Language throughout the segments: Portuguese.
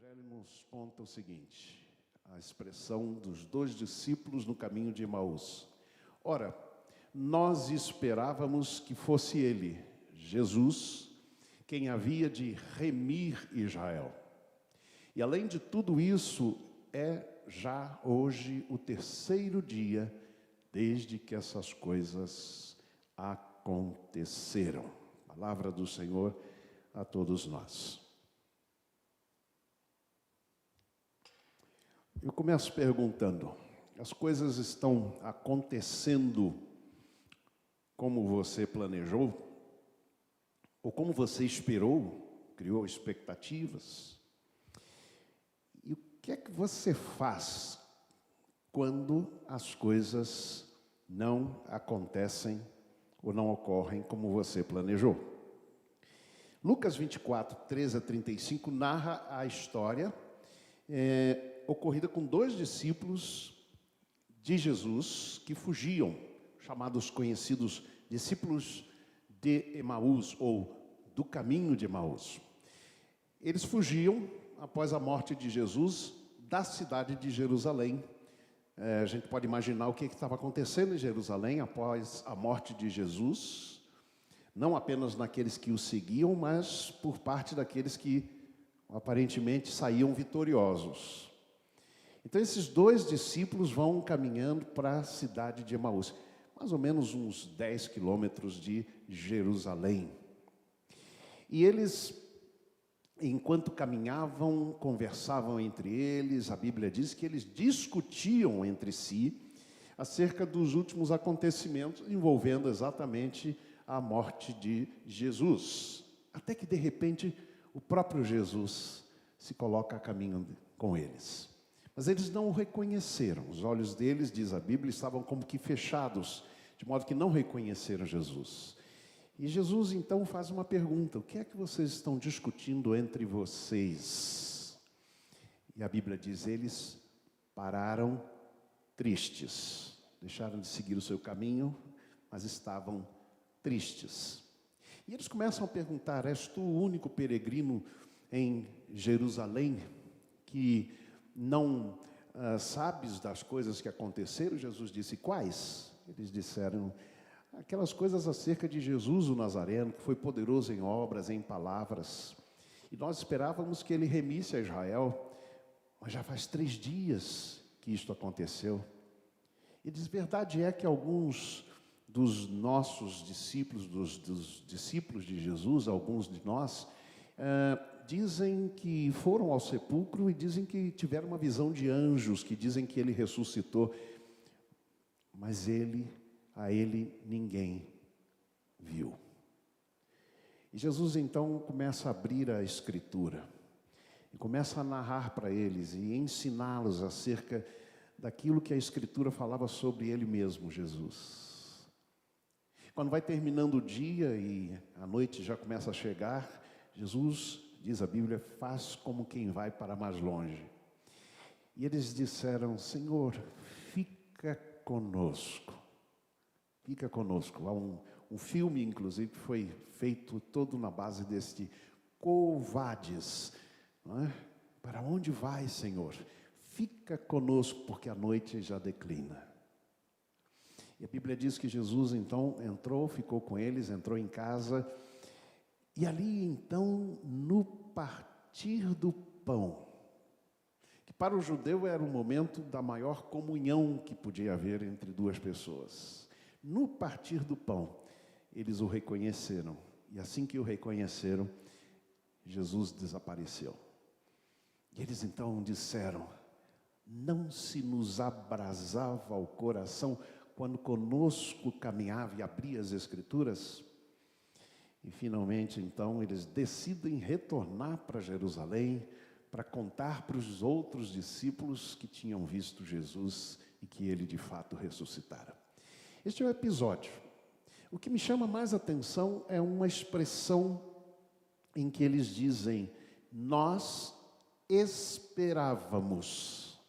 Evangelho nos conta o seguinte, a expressão dos dois discípulos no caminho de Emaús. Ora, nós esperávamos que fosse ele, Jesus, quem havia de remir Israel. E além de tudo isso, é já hoje o terceiro dia desde que essas coisas aconteceram. Palavra do Senhor a todos nós. Eu começo perguntando, as coisas estão acontecendo como você planejou? Ou como você esperou, criou expectativas? E o que é que você faz quando as coisas não acontecem ou não ocorrem como você planejou? Lucas 24, 13 a 35 narra a história ocorrida com dois discípulos de Jesus que fugiam, chamados conhecidos discípulos de Emaús ou do caminho de Emaús. Eles fugiam após a morte de Jesus da cidade de Jerusalém. A gente pode imaginar o que estava acontecendo em Jerusalém após a morte de Jesus, não apenas naqueles que o seguiam, mas por parte daqueles que aparentemente saíam vitoriosos. Então esses dois discípulos vão caminhando para a cidade de Emaús, mais ou menos uns 10 quilômetros de Jerusalém. E eles, enquanto caminhavam, conversavam entre eles, a Bíblia diz que eles discutiam entre si acerca dos últimos acontecimentos envolvendo exatamente a morte de Jesus. Até que de repente o próprio Jesus se coloca a caminho com eles. Mas eles não o reconheceram. Os olhos deles, diz a Bíblia, estavam como que fechados, de modo que não reconheceram Jesus. E Jesus então faz uma pergunta: o que é que vocês estão discutindo entre vocês? E a Bíblia diz: eles pararam tristes, deixaram de seguir o seu caminho, mas estavam tristes. E eles começam a perguntar: és tu o único peregrino em Jerusalém que não sabes das coisas que aconteceram? Jesus disse: quais? Eles disseram: aquelas coisas acerca de Jesus o Nazareno, que foi poderoso em obras, em palavras. E nós esperávamos que ele remisse a Israel, mas já faz 3 dias que isto aconteceu. E diz: verdade é que alguns dos nossos discípulos, dos discípulos de Jesus, alguns de nós, dizem que foram ao sepulcro e dizem que tiveram uma visão de anjos, que dizem que ele ressuscitou, mas a ele ninguém viu. E Jesus então começa a abrir a Escritura e começa a narrar para eles e ensiná-los acerca daquilo que a Escritura falava sobre ele mesmo, Jesus. Quando vai terminando o dia e a noite já começa a chegar, Jesus, diz a Bíblia, faz como quem vai para mais longe. E eles disseram: Senhor, fica conosco. Fica conosco. Há um filme, inclusive, que foi feito todo na base deste Quo Vadis, não é? Para onde vai, Senhor? Fica conosco, porque a noite já declina. E a Bíblia diz que Jesus então entrou, ficou com eles, entrou em casa. E ali então, no partir do pão, que para o judeu era o momento da maior comunhão que podia haver entre duas pessoas. No partir do pão, eles o reconheceram. E assim que o reconheceram, Jesus desapareceu. E eles então disseram: não se nos abrasava o coração quando conosco caminhava e abria as Escrituras? E finalmente, então, eles decidem retornar para Jerusalém para contar para os outros discípulos que tinham visto Jesus e que ele de fato ressuscitara. Este é o episódio. O que me chama mais atenção é uma expressão em que eles dizem: nós esperávamos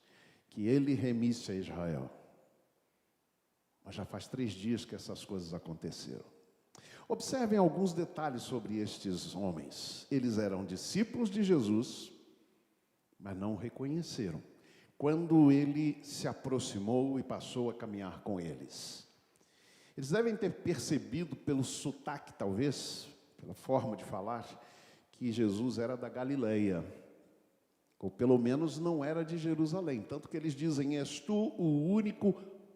que ele remisse a Israel. Mas já faz 3 dias que essas coisas aconteceram. Observem alguns detalhes sobre estes homens. Eles eram discípulos de Jesus, mas não o reconheceram. Quando ele se aproximou e passou a caminhar com eles. Eles devem ter percebido pelo sotaque, talvez, pela forma de falar, que Jesus era da Galileia, ou pelo menos não era de Jerusalém. Tanto que eles dizem: és tu o único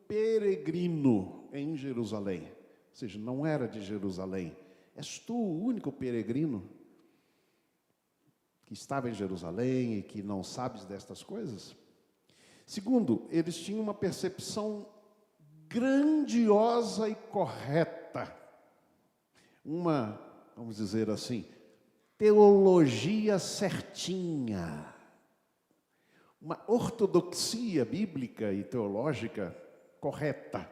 peregrino em Jerusalém. Ou seja, não era de Jerusalém. És tu o único peregrino que estava em Jerusalém e que não sabes destas coisas? Segundo, eles tinham uma percepção grandiosa e correta. Uma, vamos dizer assim, teologia certinha. Uma ortodoxia bíblica e teológica correta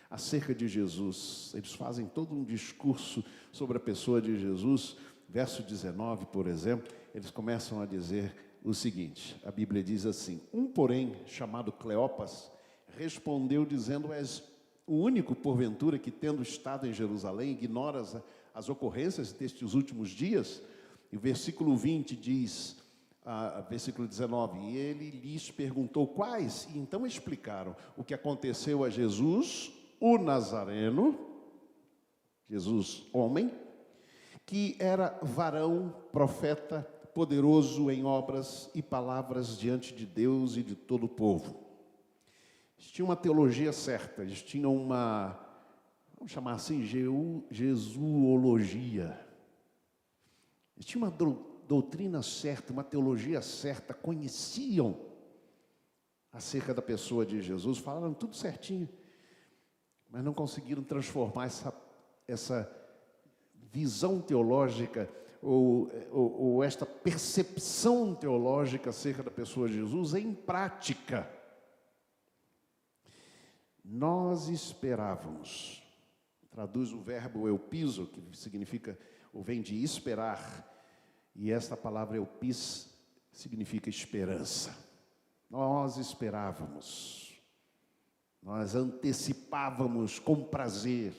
acerca de Jesus. Eles fazem todo um discurso sobre a pessoa de Jesus. Verso 19, por exemplo, eles começam a dizer o seguinte, a Bíblia diz assim: um, porém, chamado Cleopas, respondeu dizendo: és o único, porventura, que tendo estado em Jerusalém, ignoras as ocorrências destes últimos dias? E o versículo 20 diz, versículo 19, e ele lhes perguntou quais, e então explicaram o que aconteceu a Jesus, o Nazareno, Jesus homem, que era varão, profeta, poderoso em obras e palavras diante de Deus e de todo o povo. Eles tinham uma teologia certa, eles tinham uma, vamos chamar assim, jesuologia. Eles tinham uma doutrina certa, uma teologia certa, conheciam acerca da pessoa de Jesus, falaram tudo certinho, mas não conseguiram transformar essa visão teológica ou esta percepção teológica acerca da pessoa de Jesus em prática. Nós esperávamos, traduz o verbo eupizo, que significa, ou vem de esperar, e esta palavra eupis significa esperança. Nós esperávamos, nós antecipávamos com prazer,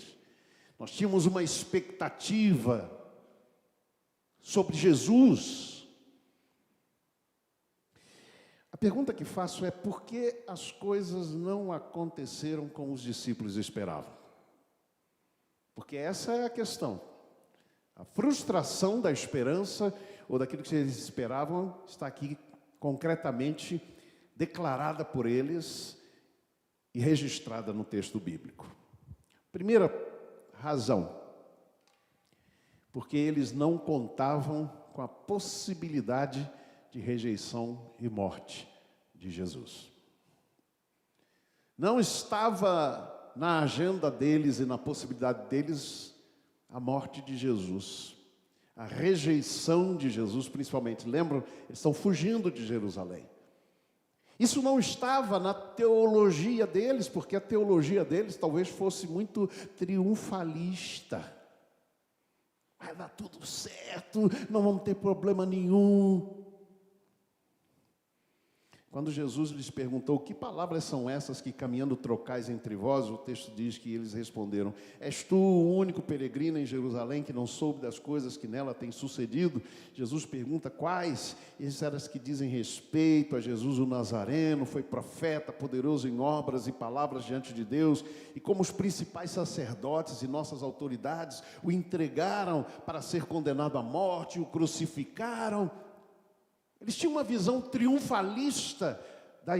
nós tínhamos uma expectativa sobre Jesus. A pergunta que faço é: por que as coisas não aconteceram como os discípulos esperavam? Porque essa é a questão. A frustração da esperança, ou daquilo que eles esperavam, está aqui concretamente declarada por eles e registrada no texto bíblico. Primeira razão: porque eles não contavam com a possibilidade de rejeição e morte de Jesus. Não estava na agenda deles e na possibilidade deles a morte de Jesus, a rejeição de Jesus principalmente. Lembram? Eles estão fugindo de Jerusalém. Isso não estava na teologia deles, porque a teologia deles talvez fosse muito triunfalista. Vai dar tudo certo, não vamos ter problema nenhum. Quando Jesus lhes perguntou: que palavras são essas que caminhando trocais entre vós? O texto diz que eles responderam: és tu o único peregrino em Jerusalém que não soube das coisas que nela têm sucedido? Jesus pergunta quais? Essas são as que dizem respeito a Jesus o Nazareno, foi profeta, poderoso em obras e palavras diante de Deus, e como os principais sacerdotes e nossas autoridades o entregaram para ser condenado à morte, o crucificaram. Eles tinham uma visão triunfalista da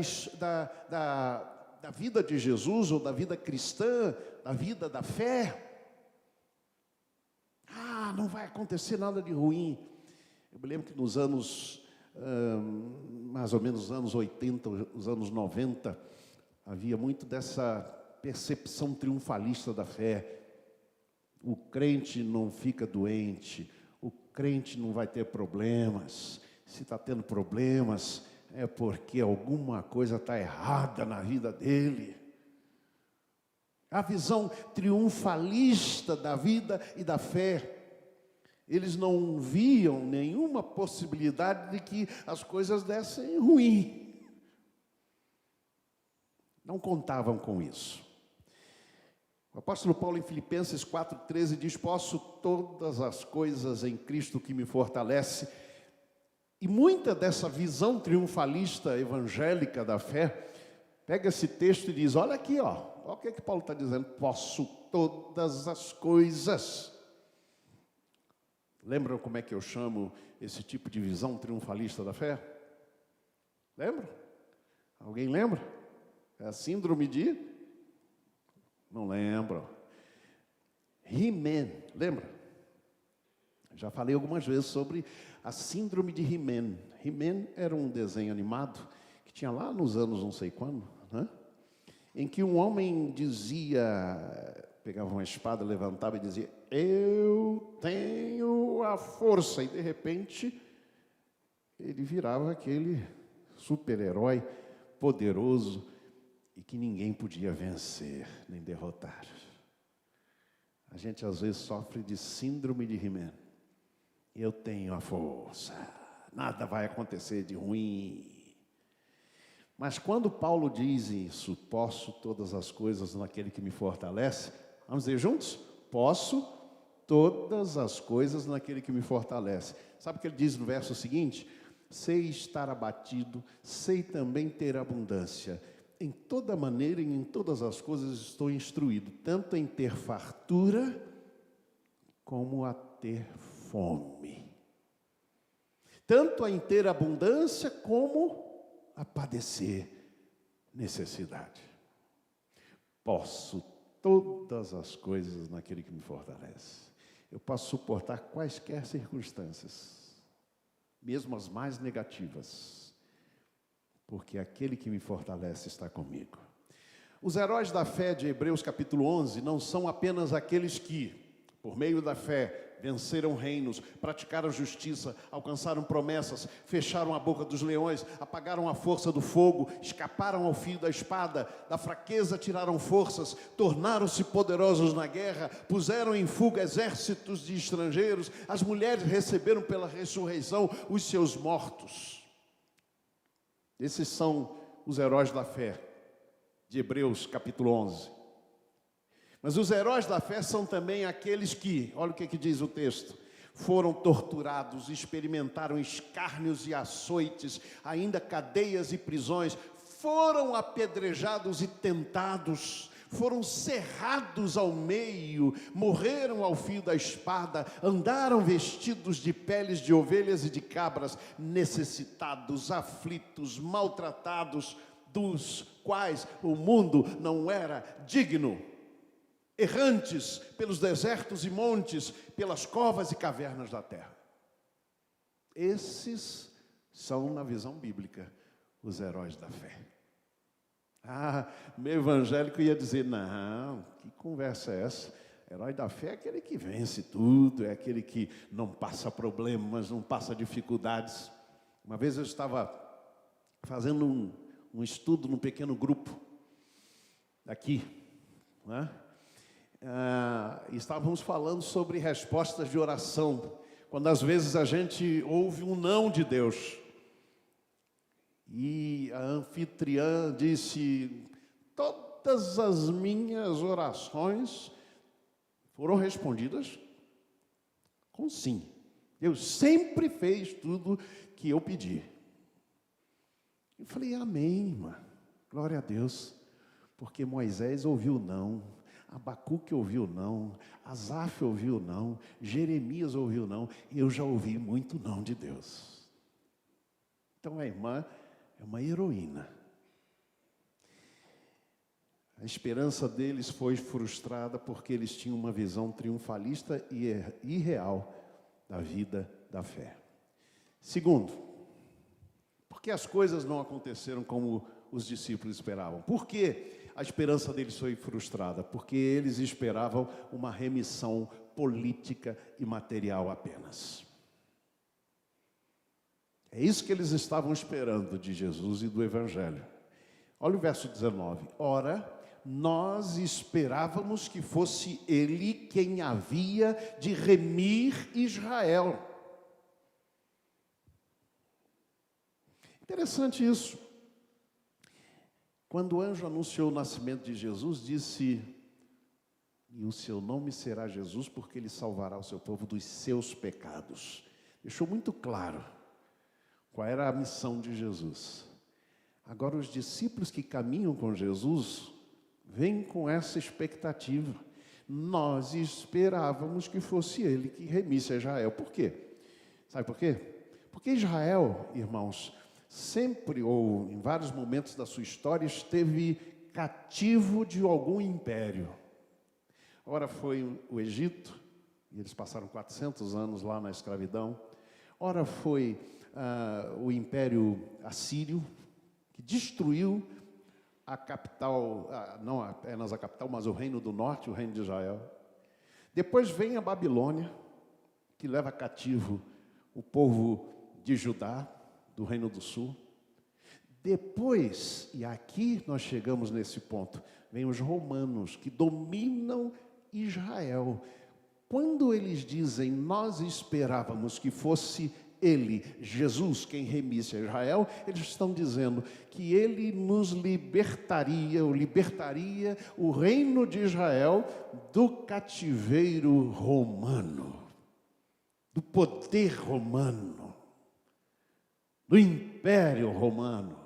vida de Jesus, ou da vida cristã, da vida da fé. Não vai acontecer nada de ruim. Eu me lembro que nos anos, mais ou menos os anos 80, os anos 90, havia muito dessa percepção triunfalista da fé. O crente não fica doente, o crente não vai ter problemas. Se está tendo problemas, é porque alguma coisa está errada na vida dele. A visão triunfalista da vida e da fé. Eles não viam nenhuma possibilidade de que as coisas dessem ruim. Não contavam com isso. O apóstolo Paulo, em Filipenses 4,13, diz: posso todas as coisas em Cristo que me fortalece. E muita dessa visão triunfalista evangélica da fé, pega esse texto e diz, olha aqui, ó, olha o que Paulo está dizendo, posso todas as coisas. Lembram como é que eu chamo esse tipo de visão triunfalista da fé? Lembra? Alguém lembra? É a síndrome de... Não lembro. He-Man, lembra? Já falei algumas vezes sobre a síndrome de He-Man. He-Man era um desenho animado que tinha lá nos anos não sei quando, né? Em que um homem dizia, pegava uma espada, levantava e dizia, eu tenho a força. E de repente, ele virava aquele super-herói poderoso e que ninguém podia vencer nem derrotar. A gente às vezes sofre de síndrome de He-Man. Eu tenho a força, nada vai acontecer de ruim. Mas quando Paulo diz isso, posso todas as coisas naquele que me fortalece, vamos dizer juntos? Posso todas as coisas naquele que me fortalece. Sabe o que ele diz no verso seguinte? Sei estar abatido, sei também ter abundância. Em toda maneira e em todas as coisas estou instruído, tanto em ter fartura, como a ter fome. Tanto em ter abundância, como a padecer necessidade. Posso todas as coisas naquele que me fortalece. Eu posso suportar quaisquer circunstâncias, mesmo as mais negativas, porque aquele que me fortalece está comigo. Os heróis da fé de Hebreus capítulo 11 não são apenas aqueles que, por meio da fé, venceram reinos, praticaram justiça, alcançaram promessas, fecharam a boca dos leões, apagaram a força do fogo, escaparam ao fio da espada, da fraqueza tiraram forças, tornaram-se poderosos na guerra, puseram em fuga exércitos de estrangeiros, as mulheres receberam pela ressurreição os seus mortos. Esses são os heróis da fé, de Hebreus capítulo 11. Mas os heróis da fé são também aqueles que, olha o que diz o texto, foram torturados, experimentaram escárnios e açoites, ainda cadeias e prisões, foram apedrejados e tentados, foram cerrados ao meio, morreram ao fio da espada, andaram vestidos de peles de ovelhas e de cabras, necessitados, aflitos, maltratados, dos quais o mundo não era digno. Errantes pelos desertos e montes, pelas covas e cavernas da terra. Esses são, na visão bíblica, os heróis da fé. Meu evangélico ia dizer, não, que conversa é essa? Herói da fé é aquele que vence tudo, é aquele que não passa problemas, não passa dificuldades. Uma vez eu estava fazendo um estudo num pequeno grupo, aqui, né? Estávamos falando sobre respostas de oração, quando às vezes a gente ouve um não de Deus. E a anfitriã disse, todas as minhas orações foram respondidas com sim. Deus sempre fez tudo que eu pedi. Eu falei, amém, irmã, glória a Deus, porque Moisés ouviu não, Abacuque ouviu não, Asaf ouviu não, Jeremias ouviu não, e eu já ouvi muito não de Deus. Então a irmã é uma heroína. A esperança deles foi frustrada porque eles tinham uma visão triunfalista e irreal da vida da fé. Segundo, porque as coisas não aconteceram como os discípulos esperavam. Por que a esperança deles foi frustrada? Porque eles esperavam uma remissão política e material apenas. É isso que eles estavam esperando de Jesus e do Evangelho. Olha o verso 19. Ora, nós esperávamos que fosse Ele quem havia de remir Israel. Interessante isso. Quando o anjo anunciou o nascimento de Jesus, disse, e o seu nome será Jesus, porque ele salvará o seu povo dos seus pecados. Deixou muito claro Qual era a missão de Jesus? Agora, os discípulos que caminham com Jesus vêm com essa expectativa. Nós esperávamos que fosse ele que remisse a Israel. Por quê? Sabe por quê? Porque Israel, irmãos, sempre ou em vários momentos da sua história esteve cativo de algum império. Ora foi o Egito, e eles passaram 400 anos lá na escravidão. Ora foi o Império Assírio, que destruiu a capital, não apenas a capital, mas o reino do norte, o reino de Israel. Depois vem a Babilônia, que leva cativo o povo de Judá, do reino do sul. Depois, e aqui nós chegamos nesse ponto, vem os romanos, que dominam Israel. Quando eles dizem, nós esperávamos que fosse ele, Jesus, quem remisse a Israel, eles estão dizendo que ele nos libertaria, ou libertaria o reino de Israel do cativeiro romano, do poder romano, do império romano.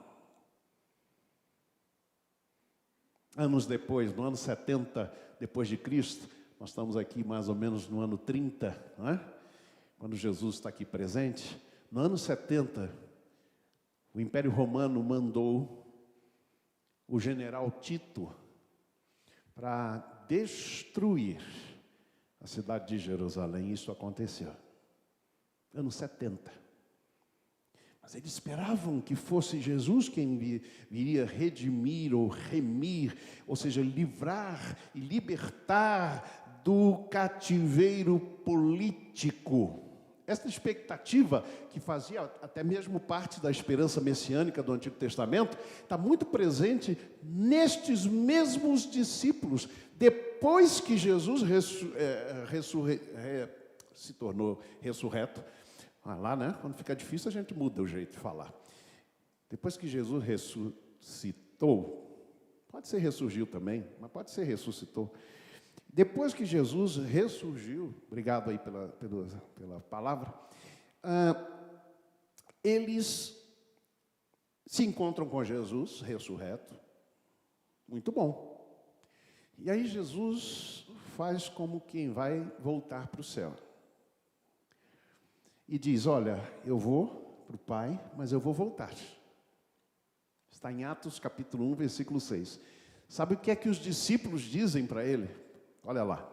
Anos depois, no ano 70 depois de Cristo, nós estamos aqui mais ou menos no ano 30, não é? Quando Jesus está aqui presente, no ano 70, o Império Romano mandou o general Tito para destruir a cidade de Jerusalém. Isso aconteceu. Ano 70. Mas eles esperavam que fosse Jesus quem viria redimir ou remir, ou seja, livrar e libertar do cativeiro político. Essa expectativa, que fazia até mesmo parte da esperança messiânica do Antigo Testamento, está muito presente nestes mesmos discípulos. Depois que Jesus se tornou ressurreto, lá, né? Quando fica difícil, a gente muda o jeito de falar. Depois que Jesus ressuscitou, pode ser ressurgiu também, mas pode ser ressuscitou. Depois que Jesus ressurgiu, obrigado aí pela palavra, eles se encontram com Jesus, ressurreto, muito bom. E aí Jesus faz como quem vai voltar para o céu. E diz, olha, eu vou para o Pai, mas eu vou voltar. Está em Atos capítulo 1, versículo 6. Sabe o que é que os discípulos dizem para ele? Olha lá.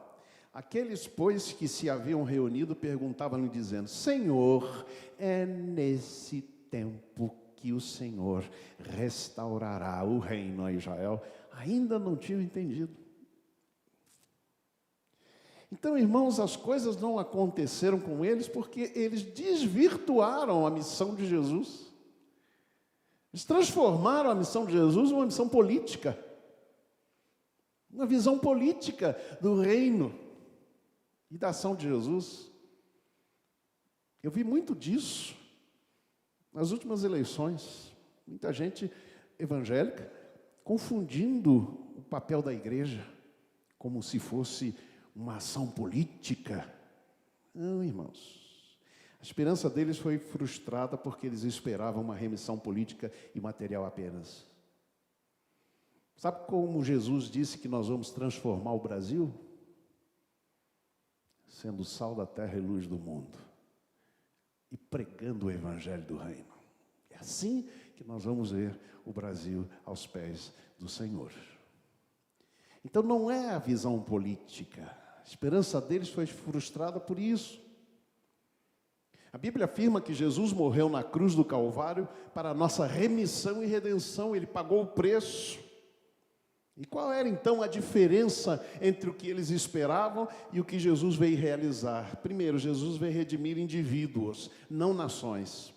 Aqueles, pois, que se haviam reunido, perguntavam-lhe, dizendo, Senhor, é nesse tempo que o Senhor restaurará o reino a Israel? Ainda não tinham entendido. Então, irmãos, as coisas não aconteceram com eles porque eles desvirtuaram a missão de Jesus. Eles transformaram a missão de Jesus numa missão política. Uma visão política do reino e da ação de Jesus. Eu vi muito disso nas últimas eleições. Muita gente evangélica confundindo o papel da igreja como se fosse uma ação política. Não, irmãos. A esperança deles foi frustrada porque eles esperavam uma remissão política e material apenas. Sabe como Jesus disse que nós vamos transformar o Brasil? Sendo sal da terra e luz do mundo. E pregando o evangelho do reino. É assim que nós vamos ver o Brasil aos pés do Senhor. Então não é a visão política. A esperança deles foi frustrada por isso. A Bíblia afirma que Jesus morreu na cruz do Calvário para a nossa remissão e redenção. Ele pagou o preço. E qual era então a diferença entre o que eles esperavam e o que Jesus veio realizar? Primeiro, Jesus veio redimir indivíduos, não nações.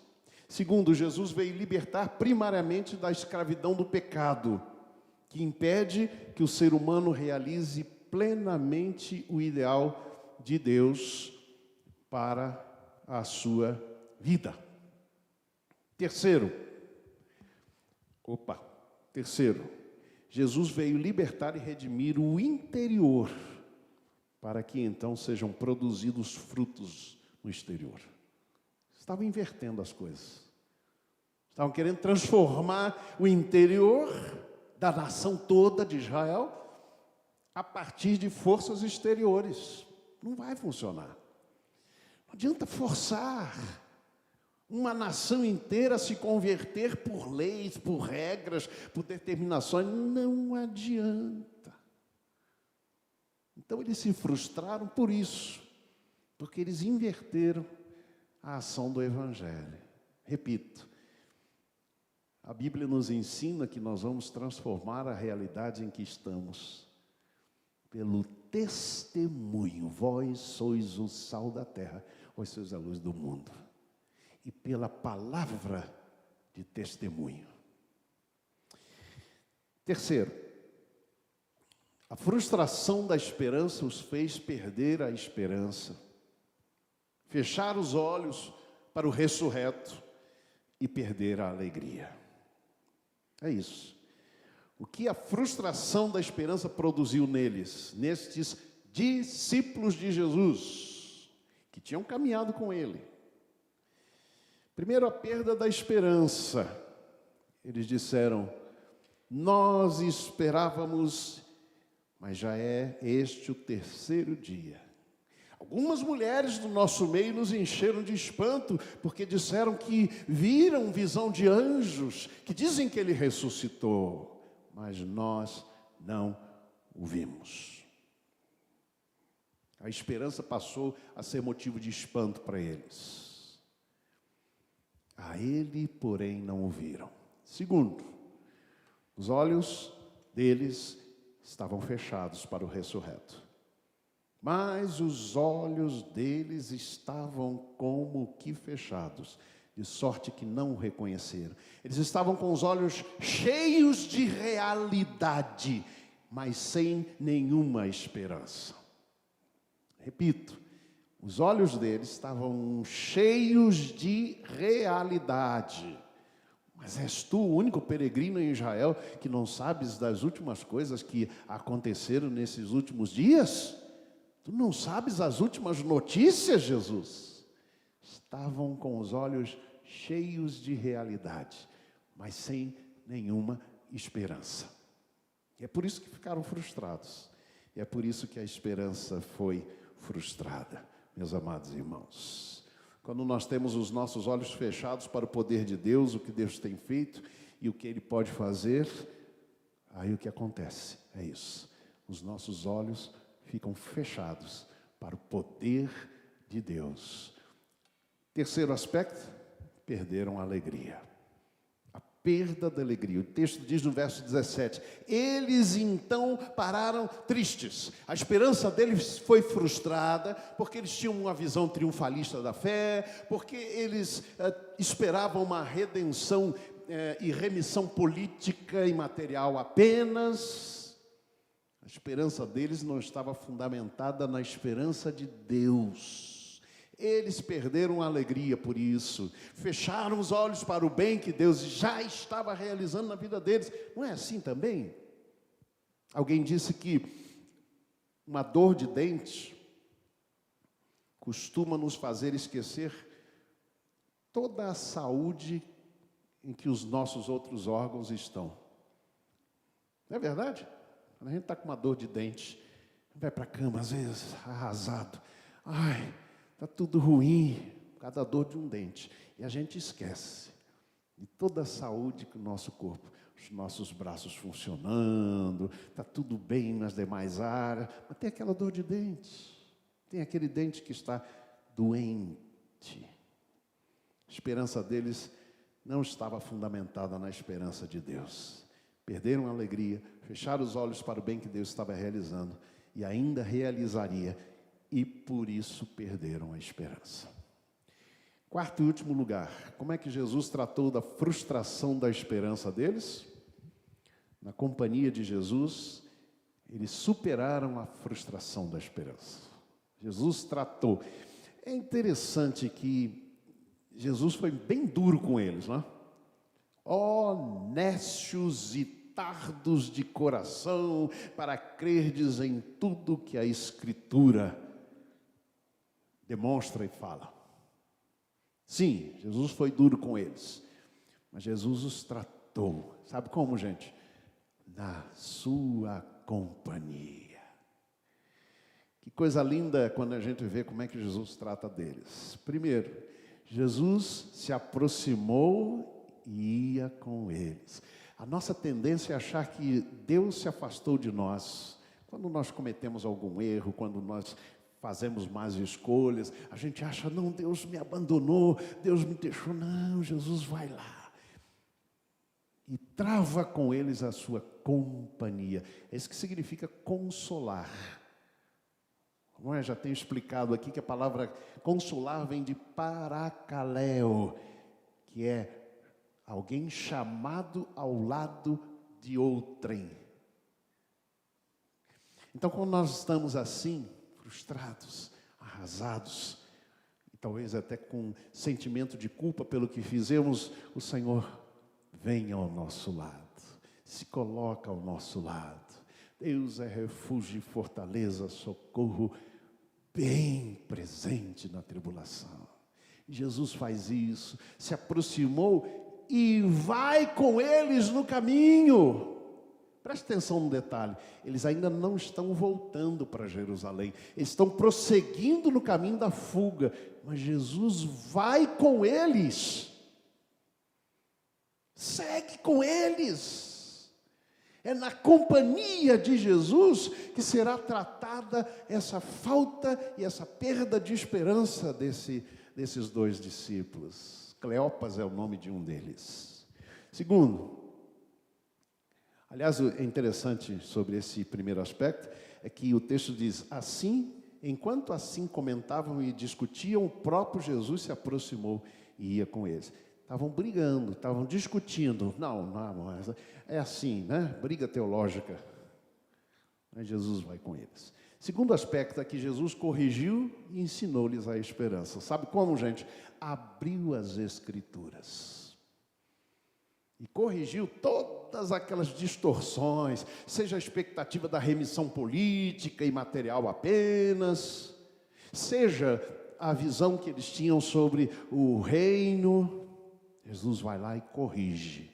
Segundo, Jesus veio libertar primariamente da escravidão do pecado, que impede que o ser humano realize plenamente o ideal de Deus para a sua vida. Terceiro, Jesus veio libertar e redimir o interior, para que então sejam produzidos frutos no exterior. Estava invertendo as coisas. Estavam querendo transformar o interior da nação toda de Israel a partir de forças exteriores. Não vai funcionar. Não adianta forçar uma nação inteira a se converter por leis, por regras, por determinações. Não adianta. Então eles se frustraram por isso, porque eles inverteram a ação do Evangelho. Repito, a Bíblia nos ensina que nós vamos transformar a realidade em que estamos pelo testemunho. Vós sois o sal da terra, vós sois a luz do mundo. E pela palavra de testemunho. Terceiro, a frustração da esperança os fez perder a esperança, fechar os olhos para o ressurreto e perder a alegria. É isso. O que a frustração da esperança produziu neles, nestes discípulos de Jesus, que tinham caminhado com ele. Primeiro, a perda da esperança. Eles disseram: nós esperávamos, mas já é este o terceiro dia. Algumas mulheres do nosso meio nos encheram de espanto, porque disseram que viram visão de anjos, que dizem que ele ressuscitou, mas nós não o vimos. A esperança passou a ser motivo de espanto para eles. A ele, porém, não o viram. Segundo, os olhos deles estavam fechados para o ressurreto. Mas os olhos deles estavam como que fechados, de sorte que não o reconheceram. Eles estavam com os olhos cheios de realidade, mas sem nenhuma esperança. Repito, os olhos deles estavam cheios de realidade. Mas és tu o único peregrino em Israel que não sabes das últimas coisas que aconteceram nesses últimos dias? Tu não sabes as últimas notícias, Jesus? Estavam com os olhos cheios de realidade, mas sem nenhuma esperança. E é por isso que ficaram frustrados. E é por isso que a esperança foi frustrada, meus amados irmãos. Quando nós temos os nossos olhos fechados para o poder de Deus, o que Deus tem feito e o que Ele pode fazer, aí o que acontece é isso. Os nossos olhos ficam fechados para o poder de Deus. Terceiro aspecto, perderam a alegria. A perda da alegria. O texto diz no verso 17, eles então pararam tristes. A esperança deles foi frustrada, porque eles tinham uma visão triunfalista da fé, porque eles esperavam uma redenção e remissão política e material apenas. A esperança deles não estava fundamentada na esperança de Deus. Eles perderam a alegria por isso. Fecharam os olhos para o bem que Deus já estava realizando na vida deles. Não é assim também? Alguém disse que uma dor de dente costuma nos fazer esquecer toda a saúde em que os nossos outros órgãos estão. Não é verdade? Quando a gente está com uma dor de dente, vai para a cama, às vezes, arrasado. Ai, está tudo ruim, por causa da dor de um dente. E a gente esquece de toda a saúde que o nosso corpo, os nossos braços funcionando, está tudo bem nas demais áreas, mas tem aquela dor de dente, tem aquele dente que está doente. A esperança deles não estava fundamentada na esperança de Deus. Perderam a alegria, fecharam os olhos para o bem que Deus estava realizando e ainda realizaria, e por isso perderam a esperança. Quarto e último lugar, como é que Jesus tratou da frustração da esperança deles? Na companhia de Jesus, eles superaram a frustração da esperança. Jesus tratou. É interessante que Jesus foi bem duro com eles, não é? Ó nécios e tardos de coração, para crerdes em tudo que a Escritura demonstra e fala. Sim, Jesus foi duro com eles, Mas Jesus os tratou. Sabe como, gente? Na sua companhia. Que coisa linda quando a gente vê como é que Jesus trata deles. Primeiro, Jesus se aproximou e ia com eles. A nossa tendência é achar que Deus se afastou de nós. Quando nós cometemos algum erro, quando nós fazemos más escolhas, a gente acha, não, Deus me abandonou, Deus me deixou. Não, Jesus vai lá e trava com eles a sua companhia. É isso que significa consolar. Como eu já tenho explicado aqui, que a palavra consolar vem de parakaleo, que é alguém chamado ao lado de outrem. Então, quando nós estamos assim, frustrados, arrasados, e talvez até com sentimento de culpa pelo que fizemos, o Senhor vem ao nosso lado, se coloca ao nosso lado. Deus é refúgio e fortaleza, socorro bem presente na tribulação. Jesus faz isso, se aproximou e vai com eles no caminho. Preste atenção no detalhe, eles ainda não estão voltando para Jerusalém, eles estão prosseguindo no caminho da fuga, mas Jesus vai com eles, segue com eles. É na companhia de Jesus que será tratada essa falta e essa perda de esperança desses dois discípulos. Cleopas é o nome de um deles. Segundo, aliás, é interessante sobre esse primeiro aspecto, é que o texto diz, assim, enquanto assim comentavam e discutiam, o próprio Jesus se aproximou e ia com eles. Estavam brigando, estavam discutindo. Não, é assim, né? Briga teológica. Mas Jesus vai com eles. Segundo aspecto é que Jesus corrigiu e ensinou-lhes a esperança. Sabe como, gente? Abriu as Escrituras. E corrigiu todas aquelas distorções, seja a expectativa da remissão política e material apenas, seja a visão que eles tinham sobre o reino. Jesus vai lá e corrige,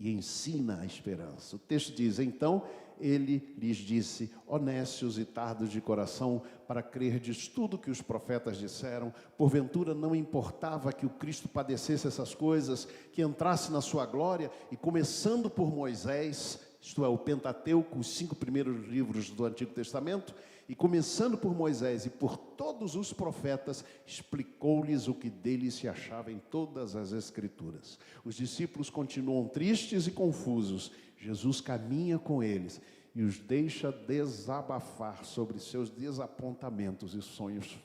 e ensina a esperança. O texto diz, então, ele lhes disse, honestos e tardos de coração, para crerdes tudo que os profetas disseram, porventura não importava que o Cristo padecesse essas coisas, que entrasse na sua glória, e começando por Moisés, isto é, o Pentateuco, os 5 primeiros livros do Antigo Testamento, e começando por Moisés e por todos os profetas, explicou-lhes o que dele se achava em todas as Escrituras. Os discípulos continuam tristes e confusos. Jesus caminha com eles e os deixa desabafar sobre seus desapontamentos e sonhos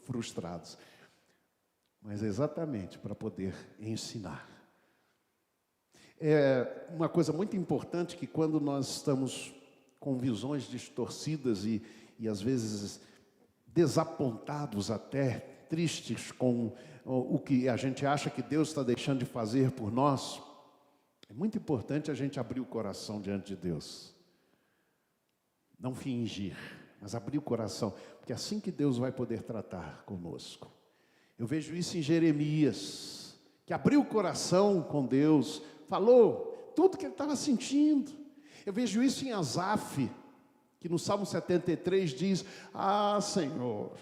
frustrados. Mas exatamente para poder ensinar. É uma coisa muito importante que quando nós estamos com visões distorcidas e às vezes desapontados até, tristes com o que a gente acha que Deus está deixando de fazer por nós, é muito importante a gente abrir o coração diante de Deus. Não fingir, mas abrir o coração, porque é assim que Deus vai poder tratar conosco. Eu vejo isso em Jeremias, que abriu o coração com Deus, falou tudo que ele estava sentindo. Eu vejo isso em Asaf, que no Salmo 73 diz, ah, Senhor,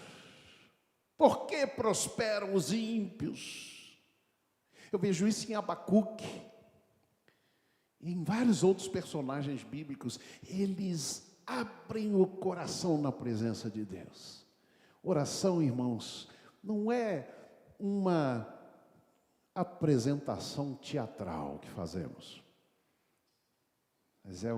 por que prosperam os ímpios? Eu vejo isso em Abacuque, e em vários outros personagens bíblicos, eles abrem o coração na presença de Deus. Oração, irmãos, não é uma apresentação teatral que fazemos, mas é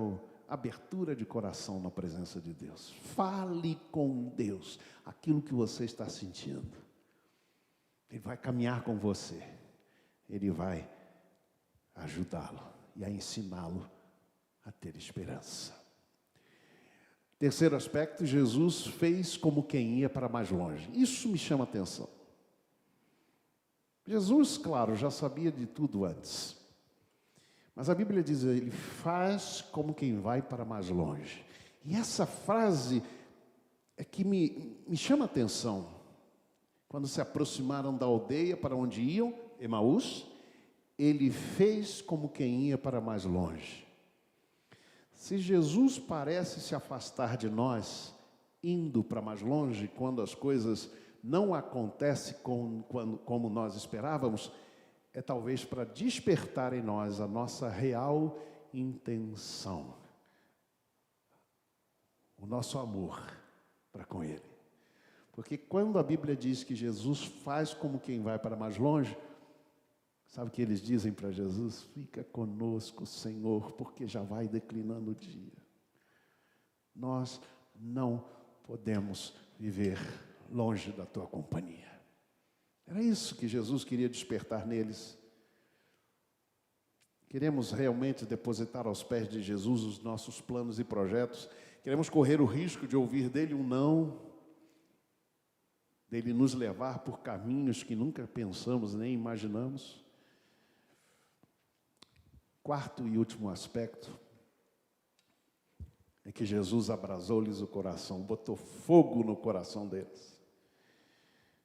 abertura de coração na presença de Deus. Fale com Deus aquilo que você está sentindo. Ele vai caminhar com você. Ele vai ajudá-lo e a ensiná-lo a ter esperança. Terceiro aspecto, Jesus fez como quem ia para mais longe. Isso me chama a atenção. Jesus, claro, já sabia de tudo antes. Mas a Bíblia diz, ele faz como quem vai para mais longe. E essa frase é que me chama a atenção. Quando se aproximaram da aldeia para onde iam, Emaús, ele fez como quem ia para mais longe. Se Jesus parece se afastar de nós, indo para mais longe, quando as coisas não acontecem como nós esperávamos, é talvez para despertar em nós a nossa real intenção, o nosso amor para com Ele. Porque quando a Bíblia diz que Jesus faz como quem vai para mais longe, sabe o que eles dizem para Jesus? Fica conosco, Senhor, porque já vai declinando o dia. Nós não podemos viver longe da tua companhia. Era isso que Jesus queria despertar neles. Queremos realmente depositar aos pés de Jesus os nossos planos e projetos. Queremos correr o risco de ouvir dele um não, dele nos levar por caminhos que nunca pensamos nem imaginamos. Quarto e último aspecto é que Jesus abrasou-lhes o coração, botou fogo no coração deles.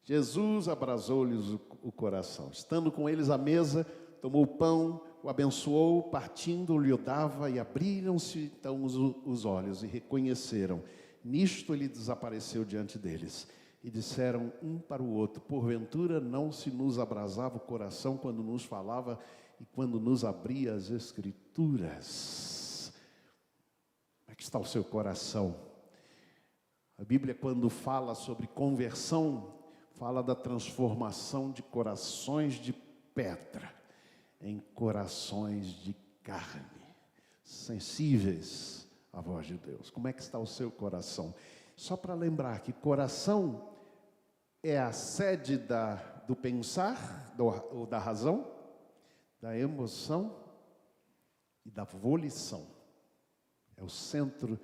Jesus abrasou-lhes o coração. Estando com eles à mesa, tomou o pão, o abençoou, partindo, lhe o dava, e abriram-se então os olhos e reconheceram. Nisto ele desapareceu diante deles. E disseram um para o outro: porventura não se nos abrasava o coração quando nos falava e quando nos abria as Escrituras? Como é que está o seu coração? A Bíblia, quando fala sobre conversão, fala da transformação de corações de pedra em corações de carne, sensíveis à voz de Deus. Como é que está o seu coração? Só para lembrar que coração é a sede do pensar, ou da razão, da emoção e da volição. É o centro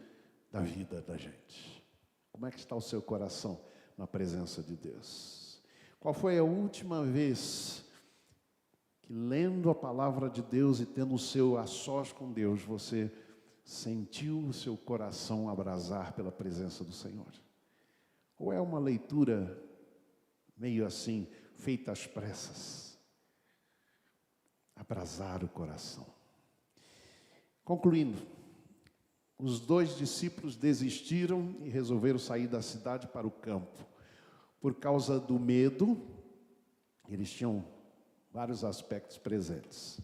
da vida da gente. Como é que está o seu coração na presença de Deus? Qual foi a última vez que, lendo a palavra de Deus e tendo o seu a sós com Deus, você sentiu o seu coração abrasar pela presença do Senhor? Ou é uma leitura meio assim, feita às pressas? Abrasar o coração. Concluindo, os dois discípulos desistiram e resolveram sair da cidade para o campo. Por causa do medo, eles tinham vários aspectos presentes.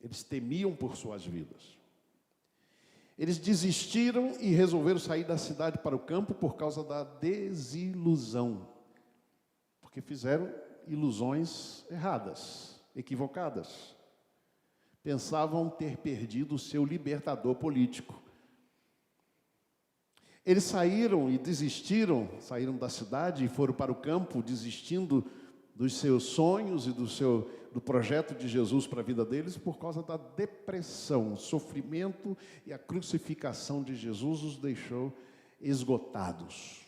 Eles temiam por suas vidas. Eles desistiram e resolveram sair da cidade para o campo por causa da desilusão. Porque fizeram ilusões erradas, equivocadas. Pensavam ter perdido o seu libertador político. Eles saíram e desistiram, saíram da cidade e foram para o campo, desistindo dos seus sonhos e do projeto de Jesus para a vida deles, por causa da depressão, o sofrimento e a crucificação de Jesus os deixou esgotados.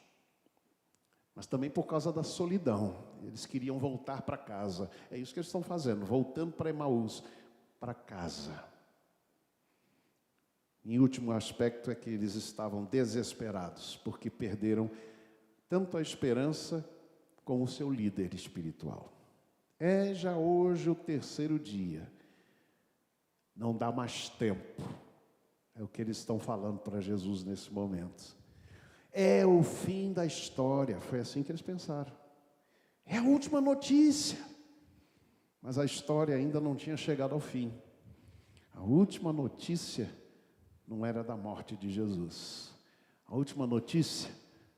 Mas também por causa da solidão. Eles queriam voltar para casa. É isso que eles estão fazendo, voltando para Emaús, para casa. Em último aspecto é que eles estavam desesperados, porque perderam tanto a esperança como o seu líder espiritual. É já hoje o terceiro dia. Não dá mais tempo. É o que eles estão falando para Jesus nesse momento. É o fim da história. Foi assim que eles pensaram. É a última notícia. Mas a história ainda não tinha chegado ao fim. A última notícia não era da morte de Jesus. A última notícia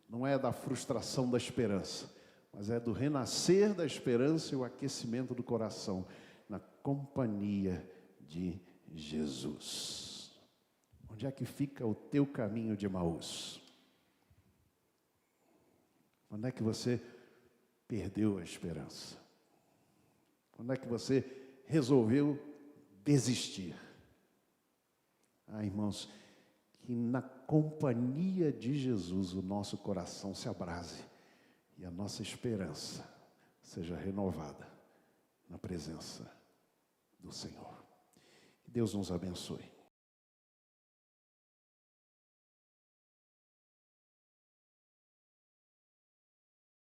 não é da frustração da esperança, mas é do renascer da esperança e o aquecimento do coração na companhia de Jesus. Onde é que fica o teu caminho de Emaús? Onde é que você perdeu a esperança? Quando é que você resolveu desistir? Irmãos, que na companhia de Jesus o nosso coração se abrase e a nossa esperança seja renovada na presença do Senhor. Que Deus nos abençoe.